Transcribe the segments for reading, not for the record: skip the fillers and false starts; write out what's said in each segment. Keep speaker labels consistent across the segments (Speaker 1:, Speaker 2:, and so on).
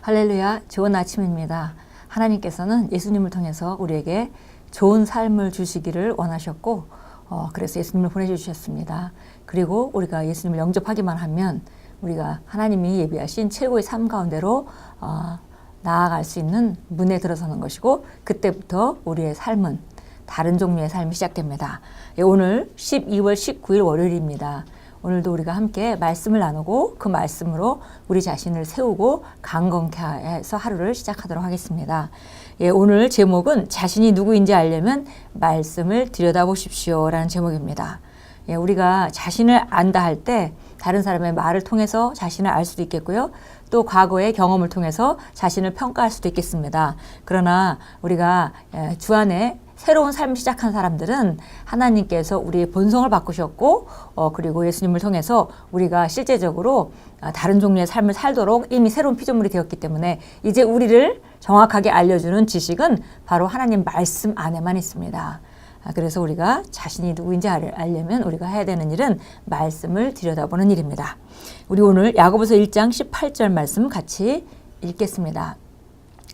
Speaker 1: 할렐루야, 좋은 아침입니다. 하나님께서는 예수님을 통해서 우리에게 좋은 삶을 주시기를 원하셨고 그래서 예수님을 보내주셨습니다. 그리고 우리가 예수님을 영접하기만 하면 우리가 하나님이 예비하신 최고의 삶 가운데로 나아갈 수 있는 문에 들어서는 것이고, 그때부터 우리의 삶은 다른 종류의 삶이 시작됩니다. 오늘 12월 19일 월요일입니다. 오늘도 우리가 함께 말씀을 나누고 그 말씀으로 우리 자신을 세우고 강건케 해서 하루를 시작하도록 하겠습니다. 오늘 제목은 자신이 누구인지 알려면 말씀을 들여다보십시오 라는 제목입니다. 우리가 자신을 안다 할 때 다른 사람의 말을 통해서 자신을 알 수도 있겠고요. 또 과거의 경험을 통해서 자신을 평가할 수도 있겠습니다. 그러나 우리가 주 안에 새로운 삶을 시작한 사람들은 하나님께서 우리의 본성을 바꾸셨고 그리고 예수님을 통해서 우리가 실제적으로 다른 종류의 삶을 살도록 이미 새로운 피조물이 되었기 때문에 이제 우리를 정확하게 알려주는 지식은 바로 하나님 말씀 안에만 있습니다. 그래서 우리가 자신이 누구인지 알려면 우리가 해야 되는 일은 말씀을 들여다보는 일입니다. 우리 오늘 야고보서 1장 18절 말씀 같이 읽겠습니다.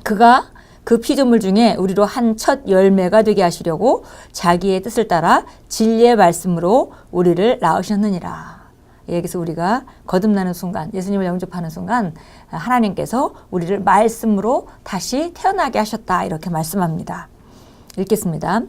Speaker 1: 그가 그 피조물 중에 우리로 한 첫 열매가 되게 하시려고 자기의 뜻을 따라 진리의 말씀으로 우리를 낳으셨느니라. 여기서 우리가 거듭나는 순간, 예수님을 영접하는 순간 하나님께서 우리를 말씀으로 다시 태어나게 하셨다, 이렇게 말씀합니다. 읽겠습니다.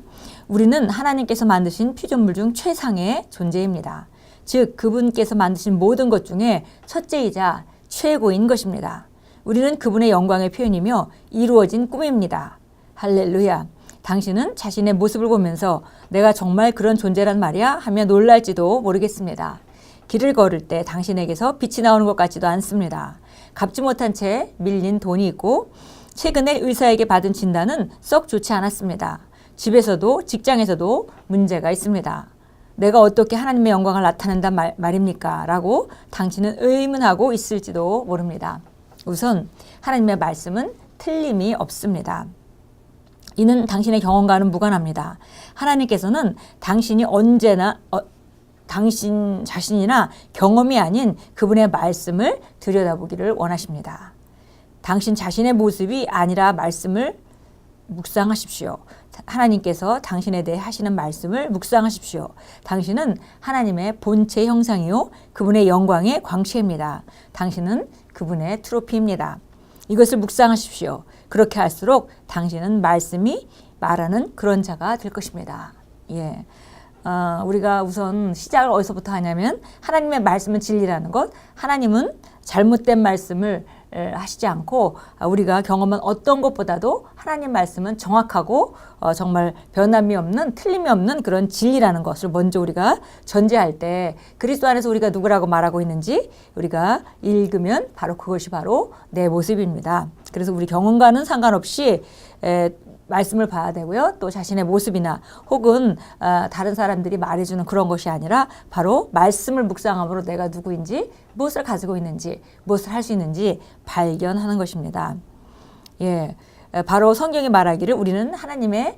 Speaker 1: 우리는 하나님께서 만드신 피조물 중 최상의 존재입니다. 즉 그분께서 만드신 모든 것 중에 첫째이자 최고인 것입니다. 우리는 그분의 영광의 표현이며 이루어진 꿈입니다. 할렐루야. 당신은 자신의 모습을 보면서 내가 정말 그런 존재란 말이야 하며 놀랄지도 모르겠습니다. 길을 걸을 때 당신에게서 빛이 나오는 것 같지도 않습니다. 갚지 못한 채 밀린 돈이 있고 최근에 의사에게 받은 진단은 썩 좋지 않았습니다. 집에서도 직장에서도 문제가 있습니다. 내가 어떻게 하나님의 영광을 나타낸단 말입니까? 라고 당신은 의문하고 있을지도 모릅니다. 우선 하나님의 말씀은 틀림이 없습니다. 이는 당신의 경험과는 무관합니다. 하나님께서는 당신이 언제나 당신 자신이나 경험이 아닌 그분의 말씀을 들여다보기를 원하십니다. 당신 자신의 모습이 아니라 말씀을 묵상하십시오. 하나님께서 당신에 대해 하시는 말씀을 묵상하십시오. 당신은 하나님의 본체 형상이요 그분의 영광의 광채입니다. 당신은 그분의 트로피입니다. 이것을 묵상하십시오. 그렇게 할수록 당신은 말씀이 말하는 그런 자가 될 것입니다. 우리가 우선 시작을 어디서부터 하냐면 하나님의 말씀은 진리라는 것, 하나님은 잘못된 말씀을 하시지 않고 우리가 경험한 어떤 것보다도 하나님 말씀은 정확하고 정말 변함이 없는, 틀림이 없는 그런 진리라는 것을 먼저 우리가 전제할 때 그리스도 안에서 우리가 누구라고 말하고 있는지 우리가 읽으면 바로 그것이 바로 내 모습입니다. 그래서 우리 경험과는 상관없이 말씀을 봐야 되고요. 또 자신의 모습이나 혹은 다른 사람들이 말해주는 그런 것이 아니라 바로 말씀을 묵상함으로 내가 누구인지, 무엇을 가지고 있는지, 무엇을 할 수 있는지 발견하는 것입니다. 바로 성경이 말하기를 우리는 하나님의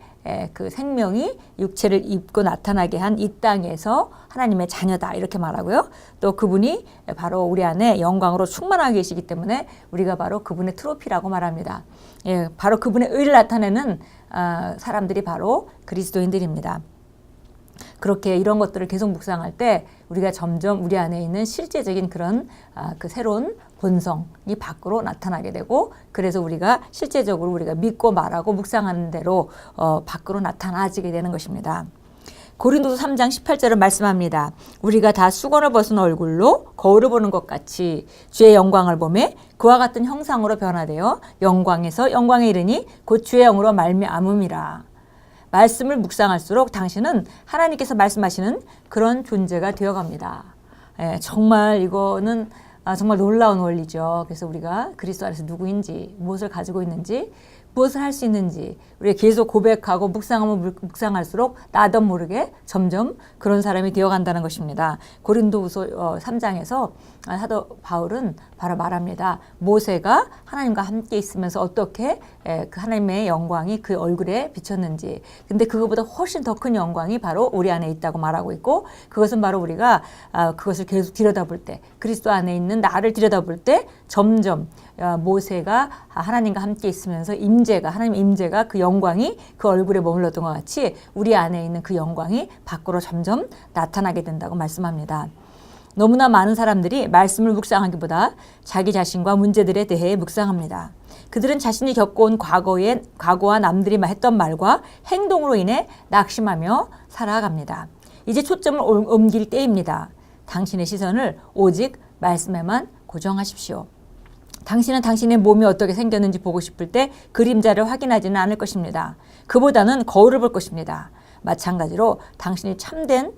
Speaker 1: 그 생명이 육체를 입고 나타나게 한 이 땅에서 하나님의 자녀다, 이렇게 말하고요. 또 그분이 바로 우리 안에 영광으로 충만하게 계시기 때문에 우리가 바로 그분의 트로피라고 말합니다. 바로 그분의 의를 나타내는 사람들이 바로 그리스도인들입니다. 그렇게 이런 것들을 계속 묵상할 때 우리가 점점 우리 안에 있는 실제적인 그런 그 새로운 본성이 밖으로 나타나게 되고, 그래서 우리가 실제적으로 우리가 믿고 말하고 묵상하는 대로 밖으로 나타나지게 되는 것입니다. 고린도서 3장 18절은 말씀합니다. 우리가 다 수건을 벗은 얼굴로 거울을 보는 것 같이 주의 영광을 보매 그와 같은 형상으로 변화되어 영광에서 영광에 이르니 곧 주의 영으로 말미암음이라. 말씀을 묵상할수록 당신은 하나님께서 말씀하시는 그런 존재가 되어갑니다. 정말 이거는 정말 놀라운 원리죠. 그래서 우리가 그리스도 안에서 누구인지, 무엇을 가지고 있는지, 무엇을 할 수 있는지 우리가 계속 고백하고 묵상하면 묵상할수록 나도 모르게 점점 그런 사람이 되어간다는 것입니다. 고린도후서 3장에서 사도 바울은 바로 말합니다. 모세가 하나님과 함께 있으면서 어떻게 그 하나님의 영광이 그 얼굴에 비쳤는지, 근데 그것보다 훨씬 더 큰 영광이 바로 우리 안에 있다고 말하고 있고, 그것은 바로 우리가 그것을 계속 들여다볼 때 그리스도 안에 있는 있는 나를 들여다볼 때 점점 모세가 하나님과 함께 있으면서 하나님 임재가 그 영광이 그 얼굴에 머물렀던 것 같이 우리 안에 있는 그 영광이 밖으로 점점 나타나게 된다고 말씀합니다. 너무나 많은 사람들이 말씀을 묵상하기보다 자기 자신과 문제들에 대해 묵상합니다. 그들은 자신이 겪어온 과거와 남들이 했던 말과 행동으로 인해 낙심하며 살아갑니다. 이제 초점을 옮길 때입니다. 당신의 시선을 오직 말씀에만 고정하십시오. 당신은 당신의 몸이 어떻게 생겼는지 보고 싶을 때 그림자를 확인하지는 않을 것입니다. 그보다는 거울을 볼 것입니다. 마찬가지로 당신이 참된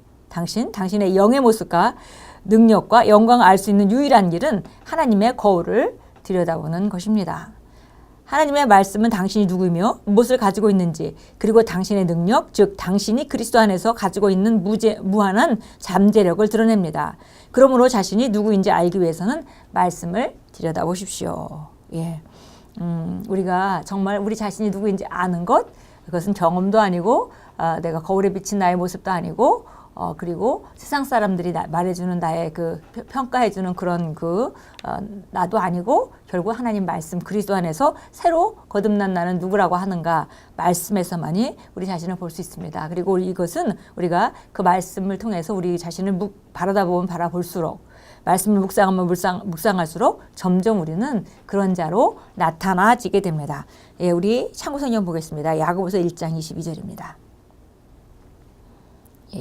Speaker 1: 당신의 영의 모습과 능력과 영광을 알 수 있는 유일한 길은 하나님의 거울을 들여다보는 것입니다. 하나님의 말씀은 당신이 누구이며 무엇을 가지고 있는지, 그리고 당신의 능력, 즉 당신이 그리스도 안에서 가지고 있는 무한한 잠재력을 드러냅니다. 그러므로 자신이 누구인지 알기 위해서는 말씀을 들여다보십시오. 예. 우리가 정말 우리 자신이 누구인지 아는 것, 그것은 경험도 아니고 내가 거울에 비친 나의 모습도 아니고 그리고 세상 사람들이 말해주는 나의 그 평가해주는 그런 나도 아니고 결국 하나님 말씀 그리스도 안에서 새로 거듭난 나는 누구라고 하는가 말씀에서만이 우리 자신을 볼 수 있습니다. 그리고 이것은 우리가 그 말씀을 통해서 우리 자신을 바라다보면 바라볼수록 말씀을 묵상하면 묵상할수록 점점 우리는 그런 자로 나타나지게 됩니다. 예, 우리 참고성경 보겠습니다. 야고보서 1장 22절입니다.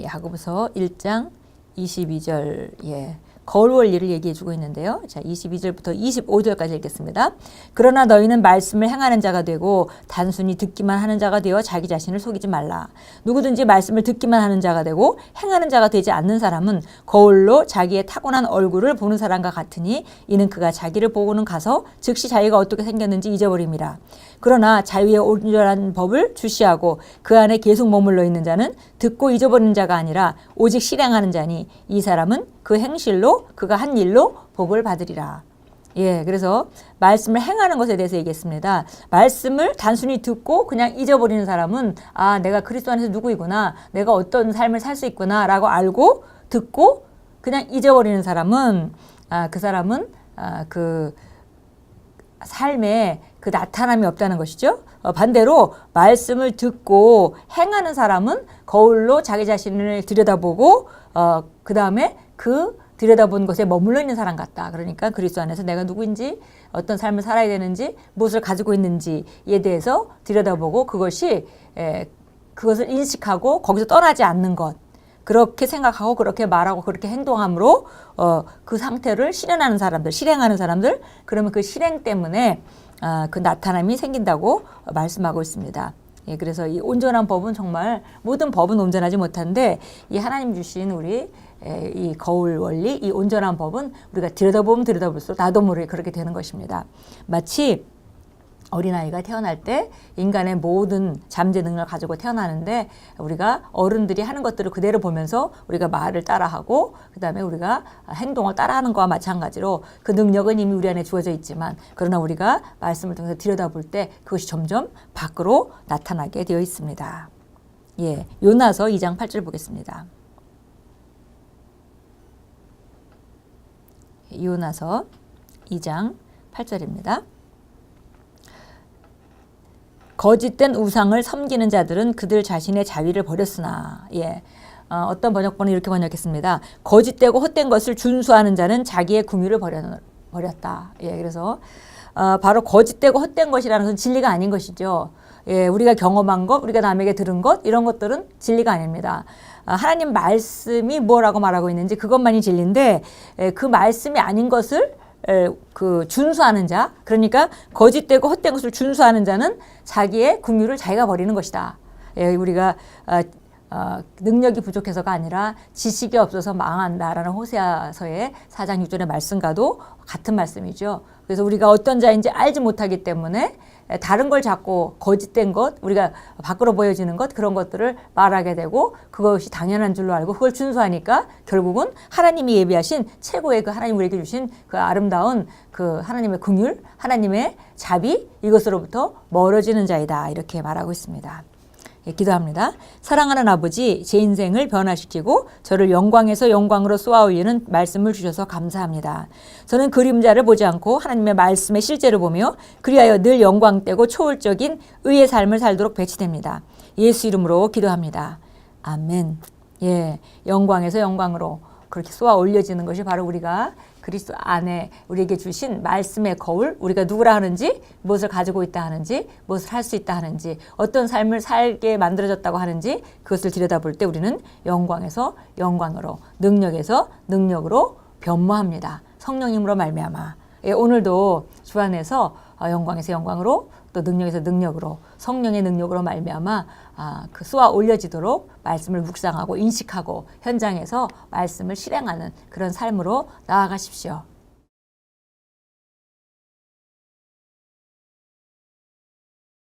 Speaker 1: 야고보서 1장 22절 거울 원리를 얘기해 주고 있는데요. 자, 22절부터 25절까지 읽겠습니다. 그러나 너희는 말씀을 행하는 자가 되고 단순히 듣기만 하는 자가 되어 자기 자신을 속이지 말라. 누구든지 말씀을 듣기만 하는 자가 되고 행하는 자가 되지 않는 사람은 거울로 자기의 타고난 얼굴을 보는 사람과 같으니 이는 그가 자기를 보고는 가서 즉시 자기가 어떻게 생겼는지 잊어버림이라. 그러나 자유의 온전한 법을 주시하고 그 안에 계속 머물러 있는 자는 듣고 잊어버리는 자가 아니라 오직 실행하는 자니 이 사람은 그 행실로 그가 한 일로 복을 받으리라. 예, 그래서 말씀을 행하는 것에 대해서 얘기했습니다. 말씀을 단순히 듣고 그냥 잊어버리는 사람은 내가 그리스도 안에서 누구이구나, 내가 어떤 삶을 살 수 있구나라고 알고 듣고 그냥 잊어버리는 사람은 그 사람은 그 삶에 그 나타남이 없다는 것이죠. 반대로 말씀을 듣고 행하는 사람은 거울로 자기 자신을 들여다보고 그 다음에 그 들여다본 것에 머물러 있는 사람 같다. 그러니까 그리스도 안에서 내가 누구인지, 어떤 삶을 살아야 되는지, 무엇을 가지고 있는지에 대해서 들여다보고 그것을 인식하고 거기서 떠나지 않는 것. 그렇게 생각하고 그렇게 말하고 그렇게 행동함으로 그 상태를 실행하는 사람들, 그러면 그 실행 때문에 그 나타남이 생긴다고 말씀하고 있습니다. 예, 그래서 이 온전한 법은 정말 모든 법은 온전하지 못한데 이 하나님 주신 우리 이 거울 원리, 이 온전한 법은 우리가 들여다보면 들여다볼수록 나도 모르게 그렇게 되는 것입니다. 마치 어린아이가 태어날 때 인간의 모든 잠재 능력을 가지고 태어나는데 우리가 어른들이 하는 것들을 그대로 보면서 우리가 말을 따라하고 그다음에 우리가 행동을 따라하는 것과 마찬가지로 그 능력은 이미 우리 안에 주어져 있지만 그러나 우리가 말씀을 통해서 들여다볼 때 그것이 점점 밖으로 나타나게 되어 있습니다. 예, 요나서 2장 8절 보겠습니다. 요나서 2장 8절입니다. 거짓된 우상을 섬기는 자들은 그들 자신의 자위를 버렸으나 어떤 번역본은 이렇게 번역했습니다. 거짓되고 헛된 것을 준수하는 자는 자기의 궁유를 버렸다. 그래서 바로 거짓되고 헛된 것이라는 것은 진리가 아닌 것이죠. 우리가 경험한 것, 우리가 남에게 들은 것 이런 것들은 진리가 아닙니다. 하나님 말씀이 뭐라고 말하고 있는지 그것만이 진리인데 그 말씀이 아닌 것을 준수하는 자, 그러니까 거짓되고 헛된 것을 준수하는 자는 자기의 궁유를 자기가 버리는 것이다. 우리가 능력이 부족해서가 아니라 지식이 없어서 망한다라는 호세아서의 4장 6절의 말씀과도 같은 말씀이죠. 그래서 우리가 어떤 자인지 알지 못하기 때문에 다른 걸 자꾸 거짓된 것, 우리가 밖으로 보여지는 것, 그런 것들을 말하게 되고 그것이 당연한 줄로 알고 그걸 준수하니까 결국은 하나님이 예비하신 최고의 그 하나님 우리에게 주신 그 아름다운 그 하나님의 긍휼, 하나님의 자비 이것으로부터 멀어지는 자이다 이렇게 말하고 있습니다. 예, 기도합니다. 사랑하는 아버지, 제 인생을 변화시키고 저를 영광에서 영광으로 쏘아 올리는 말씀을 주셔서 감사합니다. 저는 그림자를 보지 않고 하나님의 말씀의 실제를 보며 그리하여 늘 영광되고 초월적인 의의 삶을 살도록 배치됩니다. 예수 이름으로 기도합니다. 아멘. 예, 영광에서 영광으로 그렇게 쏘아 올려지는 것이 바로 우리가 그리스도 안에 우리에게 주신 말씀의 거울, 우리가 누구라 하는지, 무엇을 가지고 있다 하는지, 무엇을 할 수 있다 하는지, 어떤 삶을 살게 만들어졌다고 하는지 그것을 들여다볼 때 우리는 영광에서 영광으로, 능력에서 능력으로 변모합니다. 성령님으로 말미암아. 예, 오늘도 주 안에서 영광에서 영광으로 또 능력에서 능력으로 성령의 능력으로 말미암아 그 쏘아 올려지도록 말씀을 묵상하고 인식하고 현장에서 말씀을 실행하는 그런 삶으로 나아가십시오.